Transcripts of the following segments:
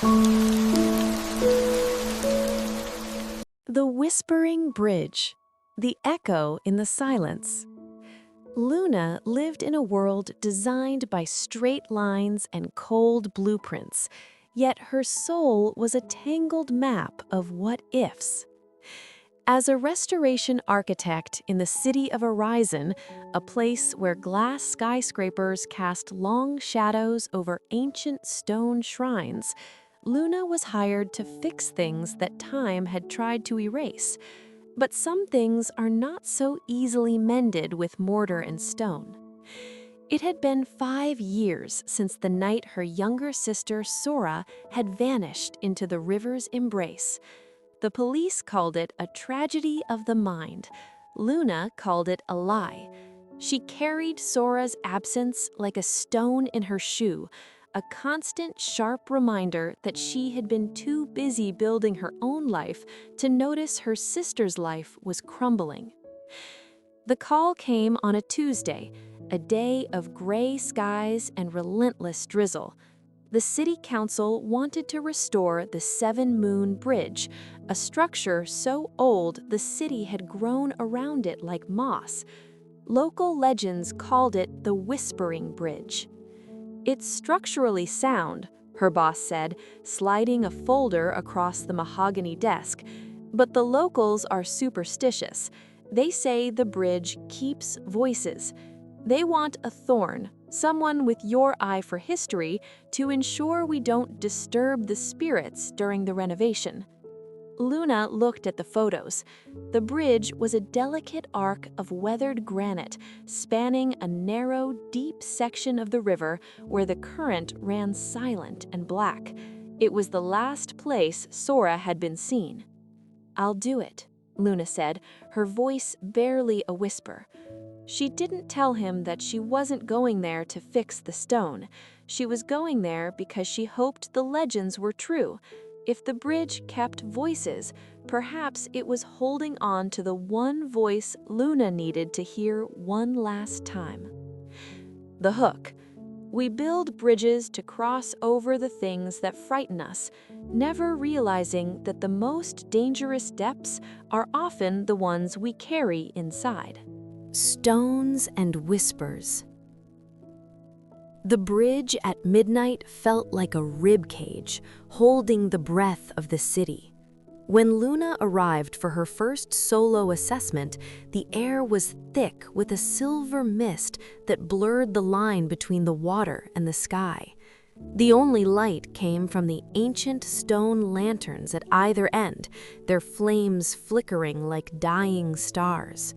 The Whispering Bridge. The Echo in the Silence. Luna lived in a world designed by straight lines and cold blueprints, yet her soul was a tangled map of what-ifs. As a restoration architect in the city of Horizon, a place where glass skyscrapers cast long shadows over ancient stone shrines, Luna was hired to fix things that time had tried to erase. But some things are not so easily mended with mortar and stone. It had been 5 years since the night her younger sister Sora had vanished into the river's embrace. The police called it a tragedy of the mind. Luna called it a lie. She carried Sora's absence like a stone in her shoe, a constant sharp reminder that she had been too busy building her own life to notice her sister's life was crumbling. The call came on a Tuesday, a day of gray skies and relentless drizzle. The city council wanted to restore the Seven Moon Bridge, a structure so old the city had grown around it like moss. Local legends called it the Whispering Bridge. "It's structurally sound," her boss said, sliding a folder across the mahogany desk, "but the locals are superstitious. They say the bridge keeps voices. They want a thorn, someone with your eye for history, to ensure we don't disturb the spirits during the renovation." Luna looked at the photos. The bridge was a delicate arc of weathered granite, spanning a narrow, deep section of the river where the current ran silent and black. It was the last place Sora had been seen. "I'll do it," Luna said, her voice barely a whisper. She didn't tell him that she wasn't going there to fix the stone. She was going there because she hoped the legends were true. If the bridge kept voices, perhaps it was holding on to the one voice Luna needed to hear one last time. The hook. We build bridges to cross over the things that frighten us, never realizing that the most dangerous depths are often the ones we carry inside. Stones and whispers. The bridge at midnight felt like a rib cage, holding the breath of the city. When Luna arrived for her first solo assessment, the air was thick with a silver mist that blurred the line between the water and the sky. The only light came from the ancient stone lanterns at either end, their flames flickering like dying stars.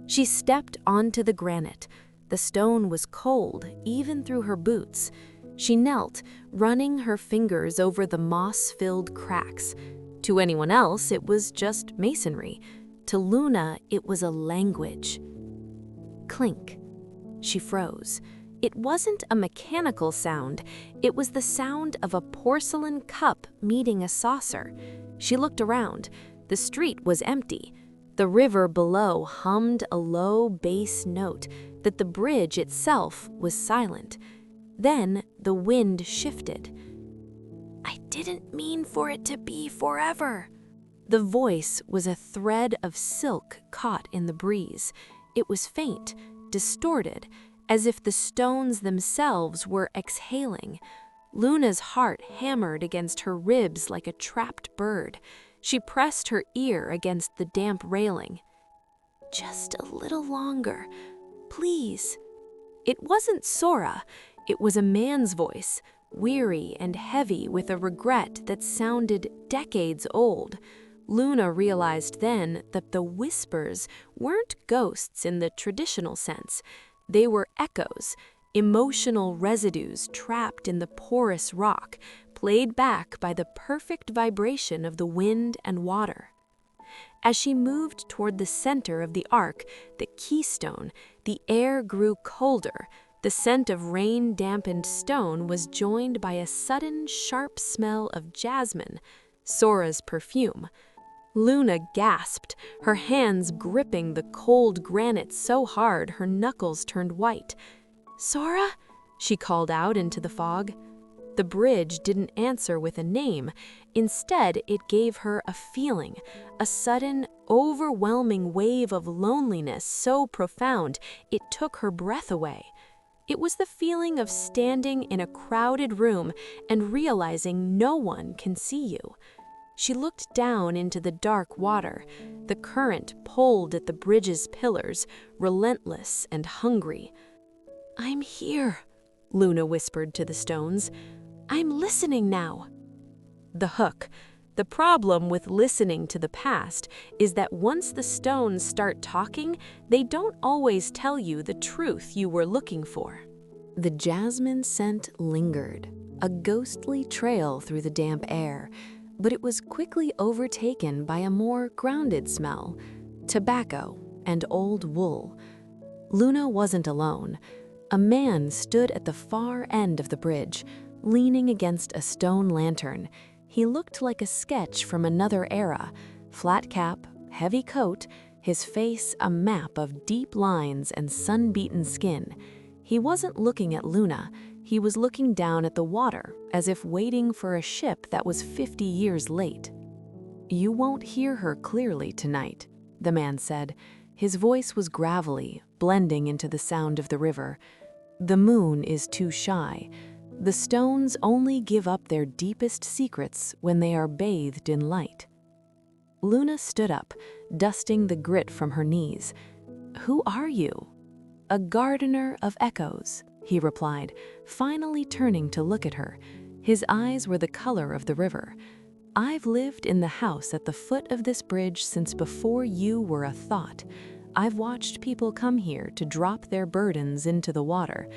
She stepped onto the granite. The stone was cold, even through her boots. She knelt, running her fingers over the moss-filled cracks. To anyone else, it was just masonry. To Luna, it was a language. Clink. She froze. It wasn't a mechanical sound. It was the sound of a porcelain cup meeting a saucer. She looked around. The street was empty. The river below hummed a low bass note, that the bridge itself was silent. Then the wind shifted. "I didn't mean for it to be forever." The voice was a thread of silk caught in the breeze. It was faint, distorted, as if the stones themselves were exhaling. Luna's heart hammered against her ribs like a trapped bird. She pressed her ear against the damp railing. "Just a little longer, please." It wasn't Sora. It was a man's voice, weary and heavy with a regret that sounded decades old. Luna realized then that the whispers weren't ghosts in the traditional sense. They were echoes, emotional residues trapped in the porous rock, played back by the perfect vibration of the wind and water. As she moved toward the center of the arc, the keystone, the air grew colder. The scent of rain-dampened stone was joined by a sudden, sharp smell of jasmine, Sora's perfume. Luna gasped, her hands gripping the cold granite so hard her knuckles turned white. "Sora?" she called out into the fog. The bridge didn't answer with a name. Instead, it gave her a feeling, a sudden, overwhelming wave of loneliness so profound it took her breath away. It was the feeling of standing in a crowded room and realizing no one can see you. She looked down into the dark water. The current pulled at the bridge's pillars, relentless and hungry. "I'm here," Luna whispered to the stones. "I'm listening now." The hook. The problem with listening to the past is that once the stones start talking, they don't always tell you the truth you were looking for. The jasmine scent lingered, a ghostly trail through the damp air, but it was quickly overtaken by a more grounded smell, tobacco and old wool. Luna wasn't alone. A man stood at the far end of the bridge, leaning against a stone lantern. He looked like a sketch from another era, flat cap, heavy coat, his face a map of deep lines and sun-beaten skin. He wasn't looking at Luna. He was looking down at the water, as if waiting for a ship that was 50 years late. "You won't hear her clearly tonight," the man said. His voice was gravelly, blending into the sound of the river. "The moon is too shy. The stones only give up their deepest secrets when they are bathed in light." Luna stood up, dusting the grit from her knees. "Who are you?" "A gardener of echoes," he replied, finally turning to look at her. His eyes were the color of the river. "I've lived in the house at the foot of this bridge since before you were a thought. I've watched people come here to drop their burdens into the water.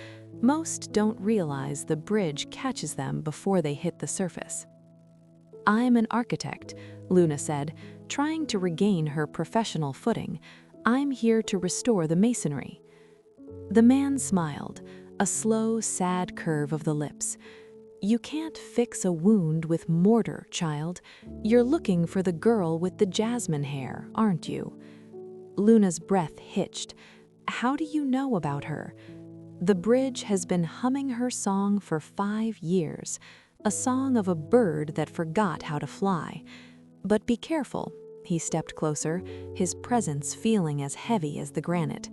Most don't realize the bridge catches them before they hit the surface." "I'm an architect," Luna said, trying to regain her professional footing. "I'm here to restore the masonry." The man smiled, a slow, sad curve of the lips. "You can't fix a wound with mortar, child. You're looking for the girl with the jasmine hair, aren't you?" Luna's breath hitched. "How do you know about her?" "The bridge has been humming her song for 5 years, a song of a bird that forgot how to fly. But be careful." He stepped closer, his presence feeling as heavy as the granite.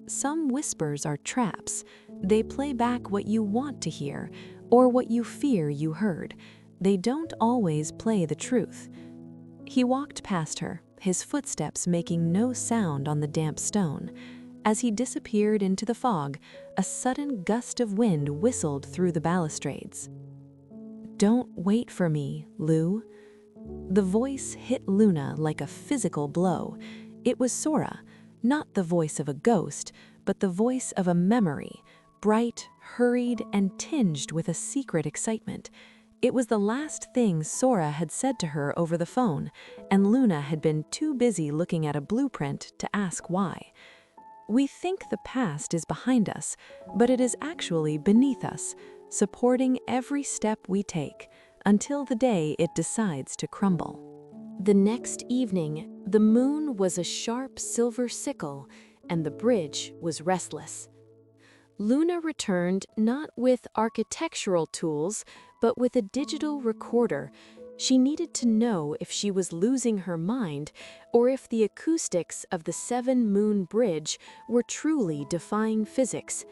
"Some whispers are traps. They play back what you want to hear, or what you fear you heard. They don't always play the truth." He walked past her, his footsteps making no sound on the damp stone. As he disappeared into the fog, a sudden gust of wind whistled through the balustrades. "Don't wait for me, Lou." The voice hit Luna like a physical blow. It was Sora, not the voice of a ghost, but the voice of a memory, bright, hurried, and tinged with a secret excitement. It was the last thing Sora had said to her over the phone, and Luna had been too busy looking at a blueprint to ask why. "We think the past is behind us, but it is actually beneath us, supporting every step we take, until the day it decides to crumble." The next evening, the moon was a sharp silver sickle, and the bridge was restless. Luna returned not with architectural tools, but with a digital recorder. She needed to know if she was losing her mind, or if the acoustics of the 7-moon bridge were truly defying physics.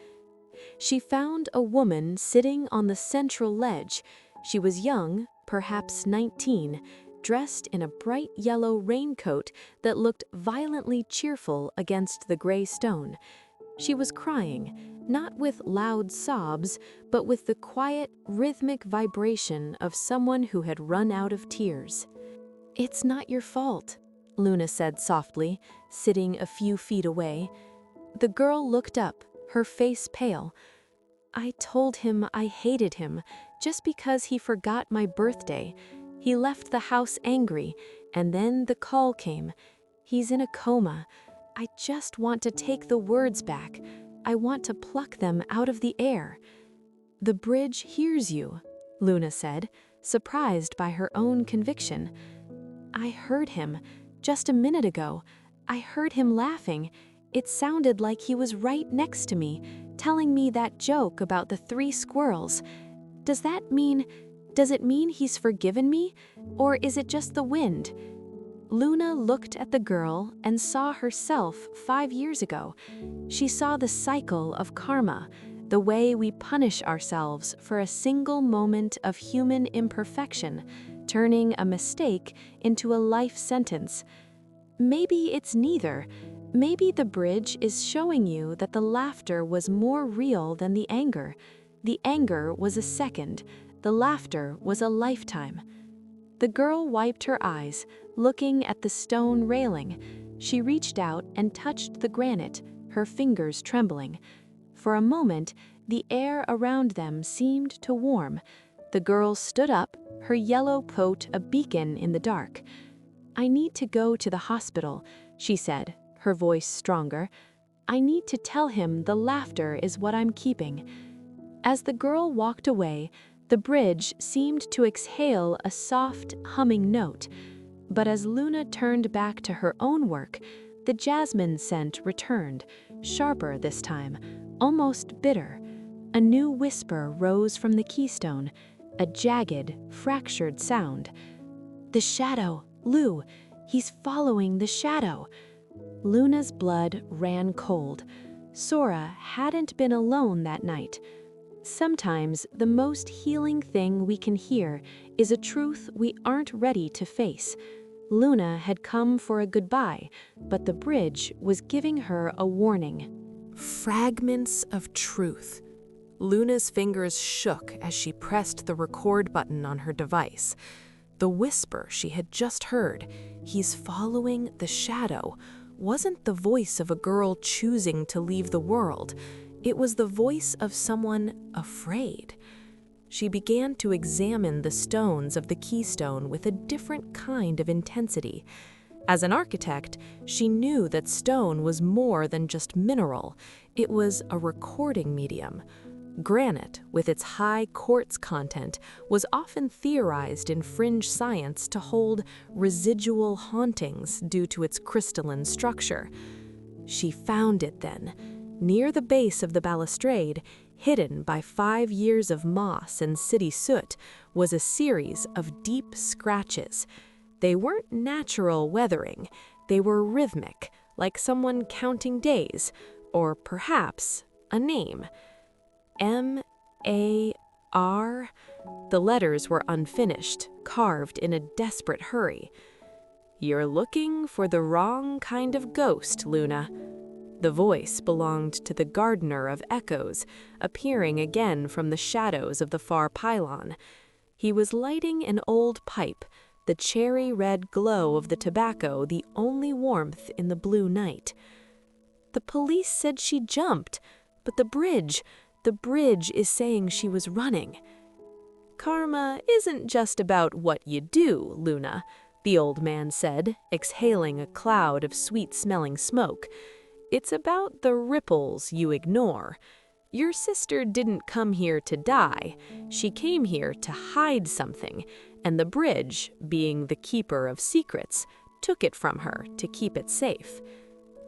She found a woman sitting on the central ledge. She was young, perhaps 19, dressed in a bright yellow raincoat that looked violently cheerful against the gray stone. She was crying, not with loud sobs, but with the quiet, rhythmic vibration of someone who had run out of tears. "It's not your fault," Luna said softly, sitting a few feet away. The girl looked up, her face pale. "I told him I hated him, just because he forgot my birthday. He left the house angry, and then the call came. He's in a coma. I just want to take the words back. I want to pluck them out of the air." "The bridge hears you," Luna said, surprised by her own conviction. "I heard him, just a minute ago. I heard him laughing. It sounded like he was right next to me, telling me that joke about the 3 squirrels. Does it mean he's forgiven me? Or is it just the wind? Luna looked at the girl and saw herself 5 years ago. She saw the cycle of karma, the way we punish ourselves for a single moment of human imperfection, turning a mistake into a life sentence. Maybe it's neither. Maybe the bridge is showing you that the laughter was more real than the anger. The anger was a second, the laughter was a lifetime. The girl wiped her eyes, looking at the stone railing. She reached out and touched the granite, her fingers trembling. For a moment, the air around them seemed to warm. The girl stood up, her yellow coat a beacon in the dark. "I need to go to the hospital," she said, her voice stronger. "I need to tell him the laughter is what I'm keeping." As the girl walked away, the bridge seemed to exhale a soft, humming note. But as Luna turned back to her own work, the jasmine scent returned, sharper this time, almost bitter. A new whisper rose from the keystone, a jagged, fractured sound. "The shadow, Lou, he's following the shadow." Luna's blood ran cold. Sora hadn't been alone that night. Sometimes the most healing thing we can hear is a truth we aren't ready to face. Luna had come for a goodbye, but the bridge was giving her a warning. Fragments of truth. Luna's fingers shook as she pressed the record button on her device. The whisper she had just heard, "He's following the shadow," wasn't the voice of a girl choosing to leave the world. It was the voice of someone afraid. She began to examine the stones of the keystone with a different kind of intensity. As an architect, she knew that stone was more than just mineral. It was a recording medium. Granite, with its high quartz content, was often theorized in fringe science to hold residual hauntings due to its crystalline structure. She found it then. Near the base of the balustrade, hidden by 5 years of moss and city soot, was a series of deep scratches. They weren't natural weathering. They were rhythmic, like someone counting days, or perhaps a name. M-A-R? The letters were unfinished, carved in a desperate hurry. "You're looking for the wrong kind of ghost, Luna." The voice belonged to the gardener of echoes, appearing again from the shadows of the far pylon. He was lighting an old pipe, the cherry-red glow of the tobacco the only warmth in the blue night. "The police said she jumped, but the bridge is saying she was running." "Karma isn't just about what you do, Luna," the old man said, exhaling a cloud of sweet-smelling smoke. "It's about the ripples you ignore. Your sister didn't come here to die. She came here to hide something, and the bridge, being the keeper of secrets, took it from her to keep it safe."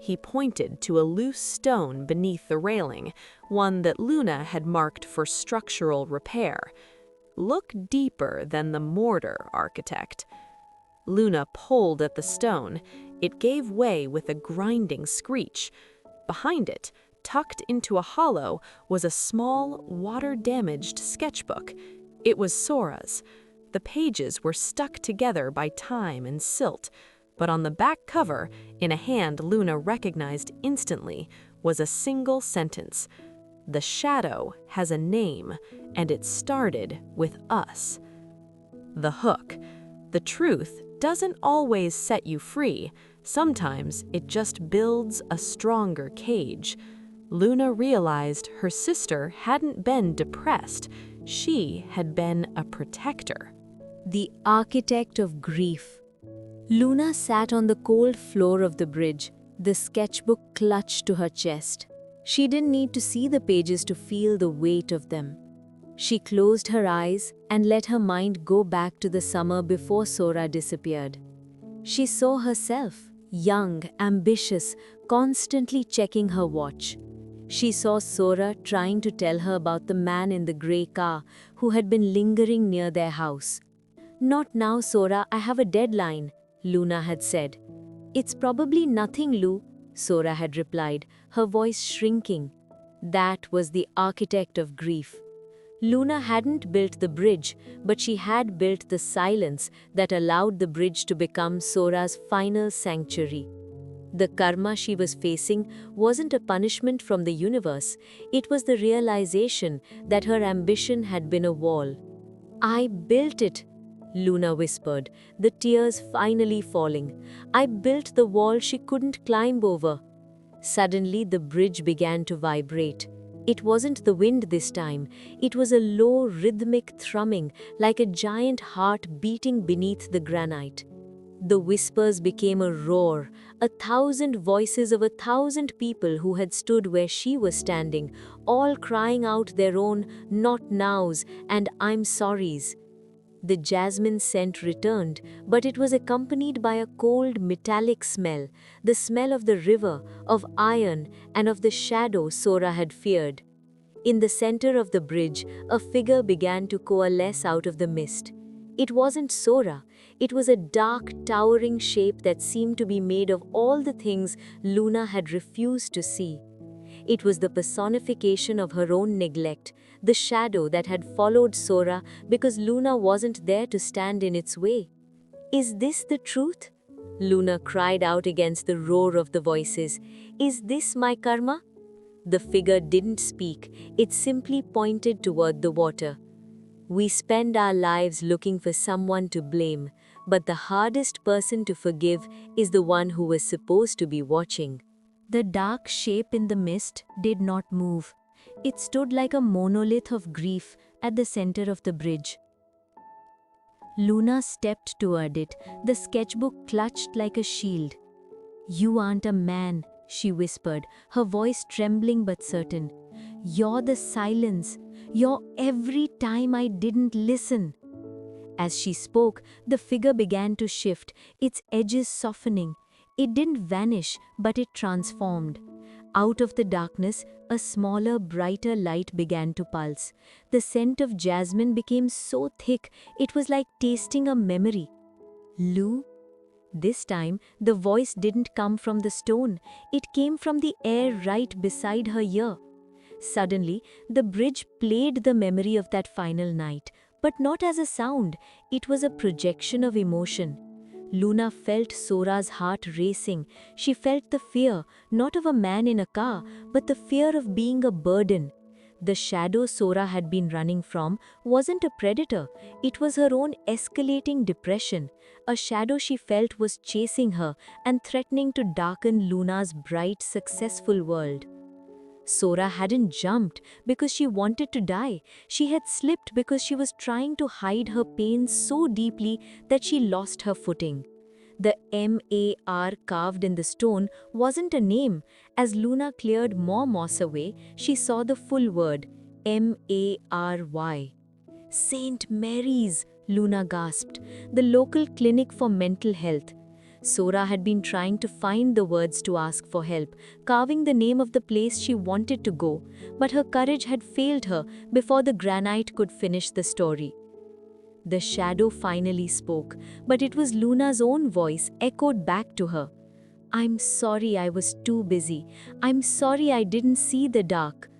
He pointed to a loose stone beneath the railing, one that Luna had marked for structural repair. "Look deeper than the mortar, architect." Luna pulled at the stone. It gave way with a grinding screech. Behind it, tucked into a hollow, was a small, water-damaged sketchbook. It was Sora's. The pages were stuck together by time and silt, but on the back cover, in a hand Luna recognized instantly, was a single sentence. "The shadow has a name, and it started with us." The hook. The truth doesn't always set you free. Sometimes it just builds a stronger cage. Luna realized her sister hadn't been depressed. She had been a protector. The architect of grief. Luna sat on the cold floor of the bridge, the sketchbook clutched to her chest. She didn't need to see the pages to feel the weight of them. She closed her eyes and let her mind go back to the summer before Sora disappeared. She saw herself, young, ambitious, constantly checking her watch. She saw Sora trying to tell her about the man in the grey car who had been lingering near their house. "Not now, Sora, I have a deadline," Luna had said. "It's probably nothing, Lou," Sora had replied, her voice shrinking. That was the architect of grief. Luna hadn't built the bridge, but she had built the silence that allowed the bridge to become Sora's final sanctuary. The karma she was facing wasn't a punishment from the universe, it was the realization that her ambition had been a wall. "I built it," Luna whispered, the tears finally falling. "I built the wall she couldn't climb over." Suddenly, the bridge began to vibrate. It wasn't the wind this time. It was a low, rhythmic thrumming, like a giant heart beating beneath the granite. The whispers became a roar, 1,000 voices of 1,000 people who had stood where she was standing, all crying out their own "not nows" and "I'm sorries." The jasmine scent returned, but it was accompanied by a cold, metallic smell, the smell of the river, of iron, and of the shadow Sora had feared. In the center of the bridge, a figure began to coalesce out of the mist. It wasn't Sora. It was a dark, towering shape that seemed to be made of all the things Luna had refused to see. It was the personification of her own neglect, the shadow that had followed Sora because Luna wasn't there to stand in its way. "Is this the truth?" Luna cried out against the roar of the voices. "Is this my karma?" The figure didn't speak, it simply pointed toward the water. "We spend our lives looking for someone to blame, but the hardest person to forgive is the one who was supposed to be watching." The dark shape in the mist did not move. It stood like a monolith of grief at the center of the bridge. Luna stepped toward it, the sketchbook clutched like a shield. "You aren't a man," she whispered, her voice trembling but certain. "You're the silence. You're every time I didn't listen." As she spoke, the figure began to shift, its edges softening. It didn't vanish, but it transformed. Out of the darkness, a smaller, brighter light began to pulse. The scent of jasmine became so thick, it was like tasting a memory. "Lou?" This time, the voice didn't come from the stone. It came from the air right beside her ear. Suddenly, the bridge played the memory of that final night, but not as a sound. It was a projection of emotion. Luna felt Sora's heart racing. She felt the fear, not of a man in a car, but the fear of being a burden. The shadow Sora had been running from wasn't a predator. It was her own escalating depression. A shadow she felt was chasing her and threatening to darken Luna's bright, successful world. Sora hadn't jumped because she wanted to die. She had slipped because she was trying to hide her pain so deeply that she lost her footing. The M-A-R carved in the stone wasn't a name. As Luna cleared more moss away, she saw the full word, M-A-R-Y. "St. Mary's," Luna gasped, the local clinic for mental health. Sora had been trying to find the words to ask for help, carving the name of the place she wanted to go, but her courage had failed her before the granite could finish the story. The shadow finally spoke, but it was Luna's own voice echoed back to her. "I'm sorry I was too busy. I'm sorry I didn't see the dark."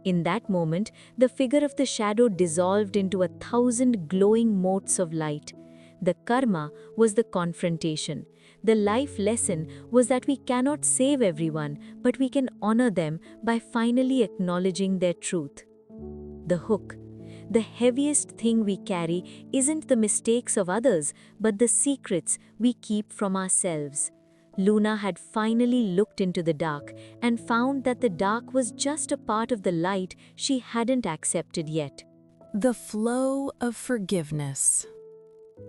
In that moment, the figure of the shadow dissolved into 1,000 glowing motes of light. The karma was the confrontation. The life lesson was that we cannot save everyone, but we can honor them by finally acknowledging their truth. The hook. The heaviest thing we carry isn't the mistakes of others, but the secrets we keep from ourselves. Luna had finally looked into the dark and found that the dark was just a part of the light she hadn't accepted yet. The flow of forgiveness.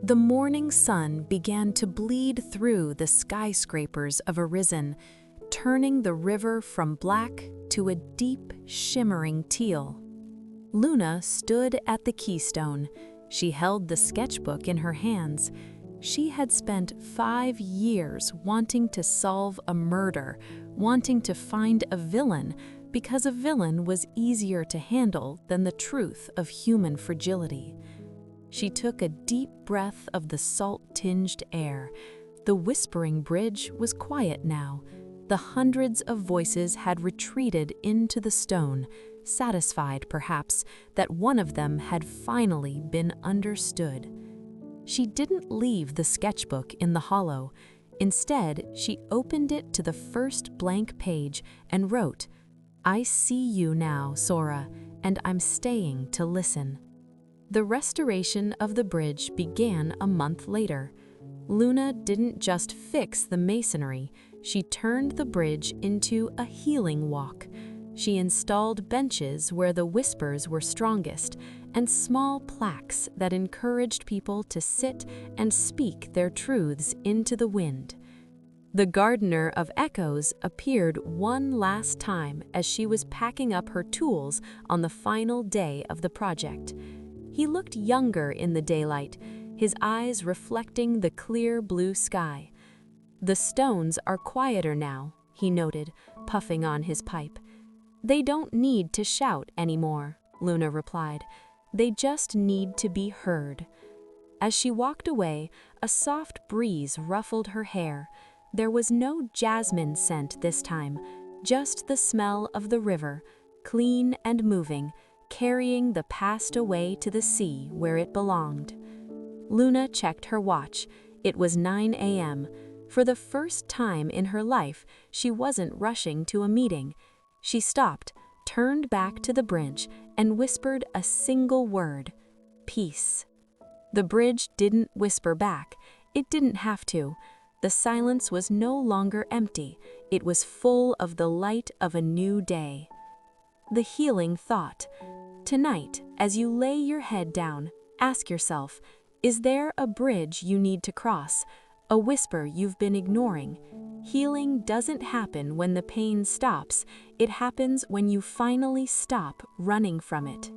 The morning sun began to bleed through the skyscrapers of Arisen, turning the river from black to a deep, shimmering teal. Luna stood at the keystone. She held the sketchbook in her hands. She had spent 5 years wanting to solve a murder, wanting to find a villain, because a villain was easier to handle than the truth of human fragility. She took a deep breath of the salt-tinged air. The whispering bridge was quiet now. The hundreds of voices had retreated into the stone, satisfied, perhaps, that one of them had finally been understood. She didn't leave the sketchbook in the hollow. Instead, she opened it to the first blank page and wrote, "I see you now, Sora, and I'm staying to listen." The restoration of the bridge began a month later. Luna didn't just fix the masonry, she turned the bridge into a healing walk. She installed benches where the whispers were strongest and small plaques that encouraged people to sit and speak their truths into the wind. The gardener of echoes appeared one last time as she was packing up her tools on the final day of the project. He looked younger in the daylight, his eyes reflecting the clear blue sky. "The stones are quieter now," he noted, puffing on his pipe. "They don't need to shout anymore," Luna replied. "They just need to be heard." As she walked away, a soft breeze ruffled her hair. There was no jasmine scent this time, just the smell of the river, clean and moving, carrying the past away to the sea where it belonged. Luna checked her watch. It was 9 a.m. For the first time in her life, she wasn't rushing to a meeting. She stopped, turned back to the bridge, and whispered a single word: "Peace." The bridge didn't whisper back. It didn't have to. The silence was no longer empty. It was full of the light of a new day. The healing thought. Tonight, as you lay your head down, ask yourself, is there a bridge you need to cross? A whisper you've been ignoring? Healing doesn't happen when the pain stops. It happens when you finally stop running from it.